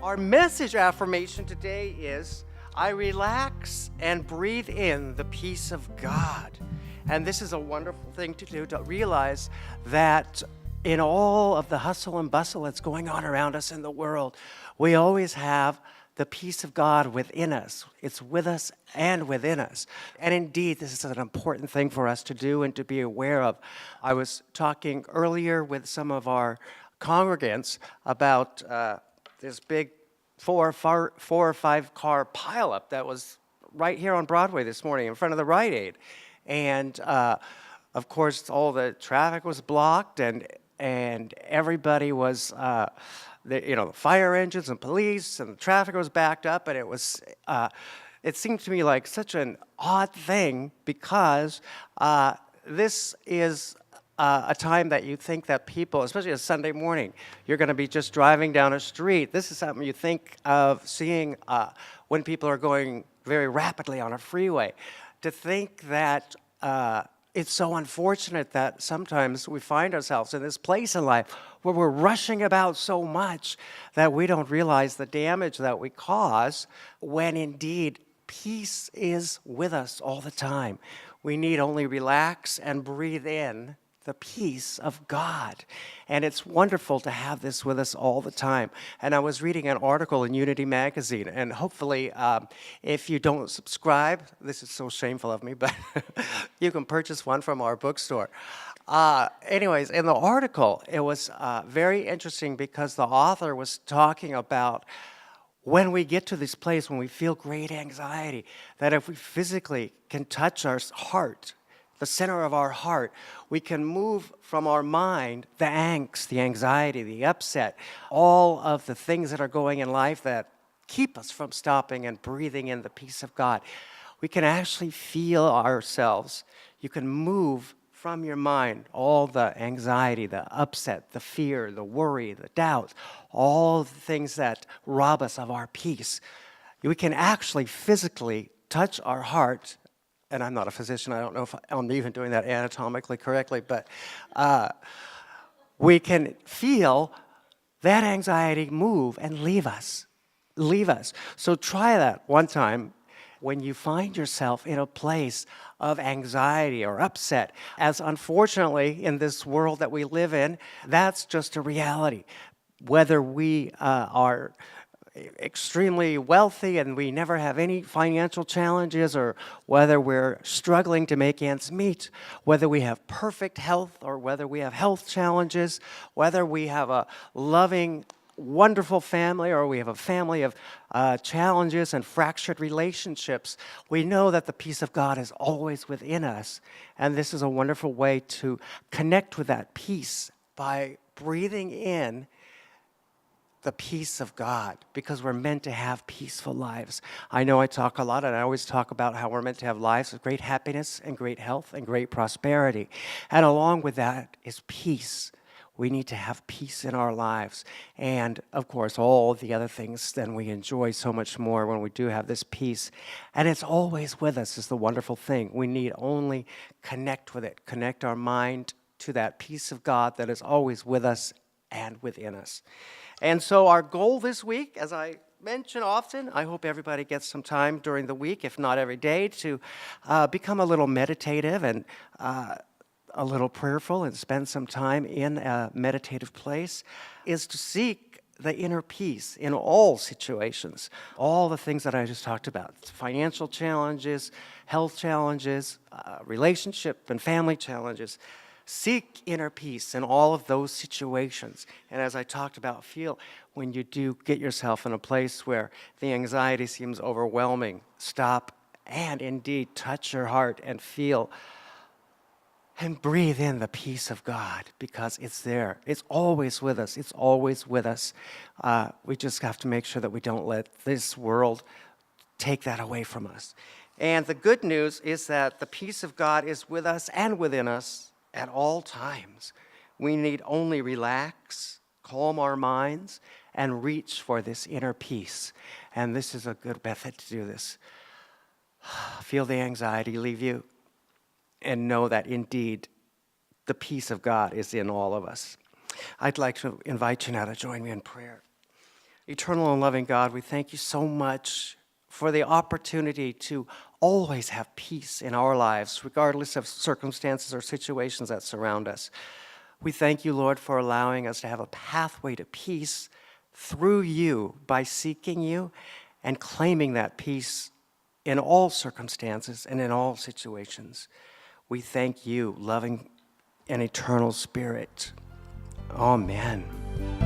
Our message affirmation today is I relax and breathe in the peace of God. And this is a wonderful thing to do, to realize that in all of the hustle and bustle that's going on around us in the world, we always have the peace of God within us. It's with us and within us. And indeed, this is an important thing for us to do and to be aware of. I was talking earlier with some of our congregants about this big four or five car pileup that was right here on Broadway this morning in front of the Rite Aid. And of course, all the traffic was blocked and everybody was, the fire engines and police and the traffic was backed up, and it seemed to me like such an odd thing because this is a time that you think that people, especially a Sunday morning, you're going to be just driving down a street. This is something you think of seeing when people are going very rapidly on a freeway. To think that it's so unfortunate that sometimes we find ourselves in this place in life where we're rushing about so much that we don't realize the damage that we cause when indeed peace is with us all the time. We need only relax and breathe in the peace of God. And it's wonderful to have this with us all the time. And I was reading an article in Unity magazine, and hopefully if you don't subscribe, this is so shameful of me, but you can purchase one from our bookstore. Anyways, in the article, it was very interesting because the author was talking about when we get to this place, when we feel great anxiety, that if we physically can touch our heart, the center of our heart, we can move from our mind the angst, the anxiety, the upset, all of the things that are going in life that keep us from stopping and breathing in the peace of God. We can actually feel ourselves. You can move from your mind all the anxiety, the upset, the fear, the worry, the doubt, all the things that rob us of our peace. We can actually physically touch our heart. And I'm not a physician, I don't know if I'm even doing that anatomically correctly, but we can feel that anxiety move and leave us. So try that one time when you find yourself in a place of anxiety or upset. As unfortunately, in this world that we live in, that's just a reality. Whether we are extremely wealthy and we never have any financial challenges, or whether we're struggling to make ends meet, whether we have perfect health or whether we have health challenges, whether we have a loving, wonderful family or we have a family of challenges and fractured relationships, we know that the peace of God is always within us. And this is a wonderful way to connect with that peace by breathing in the peace of God, because we're meant to have peaceful lives. I know I talk a lot, and I always talk about how we're meant to have lives of great happiness and great health and great prosperity. And along with that is peace. We need to have peace in our lives. And, of course, all the other things, then we enjoy so much more when we do have this peace. And it's always with us is the wonderful thing. We need only connect with it, connect our mind to that peace of God that is always with us and within us. And so our goal this week, as I mention often, I hope everybody gets some time during the week, if not every day, to become a little meditative and a little prayerful and spend some time in a meditative place, is to seek the inner peace in all situations, all the things that I just talked about, financial challenges, health challenges, relationship and family challenges. Seek inner peace in all of those situations. And as I talked about, feel when you do get yourself in a place where the anxiety seems overwhelming, stop and indeed touch your heart and feel and breathe in the peace of God, because it's there. It's always with us. It's always with us. We just have to make sure that we don't let this world take that away from us. And the good news is that the peace of God is with us and within us at all times. We need only relax, calm our minds, and reach for this inner peace. And this is a good method to do this. Feel the anxiety leave you, and know that indeed the peace of God is in all of us. I'd like to invite you now to join me in prayer. Eternal and loving God, we thank you so much for the opportunity to always have peace in our lives, regardless of circumstances or situations that surround us. We thank you, Lord, for allowing us to have a pathway to peace through you by seeking you and claiming that peace in all circumstances and in all situations. We thank you, loving and eternal Spirit. Amen.